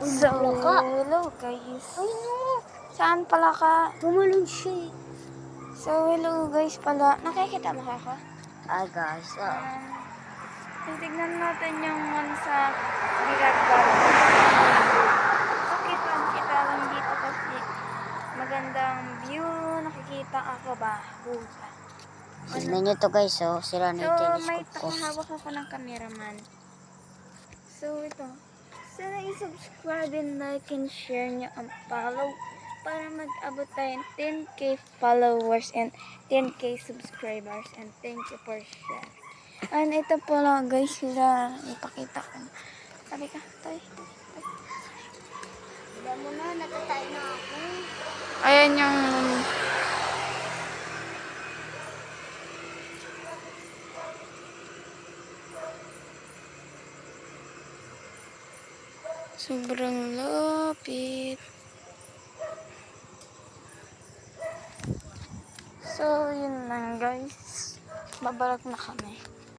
So, Palaka. hello guys. Ay, no. Saan pala ka? Tumalon siya eh. So, hello guys pala. Nakikita mo ako? Ay, guys. Titignan natin yung one sa ginagawa. So, kita lang dito kasi magandang view. Nakikita ako ba? Buka. Tignan nyo to guys, oh. Sira na So, yung may telescope ko. takahawak ako ng cameraman. So, ito. Sana i-subscribe and like and share nyo ang follow para mag-abot tayo ng 10k followers and 10k subscribers, and thank you for share. And ito po lang guys, sila ipakita ko. Sabi ka, tay. Diba mo na, natatay na ako. Ayan yung sobrang lapit. So, yun lang guys. Babalak na kami.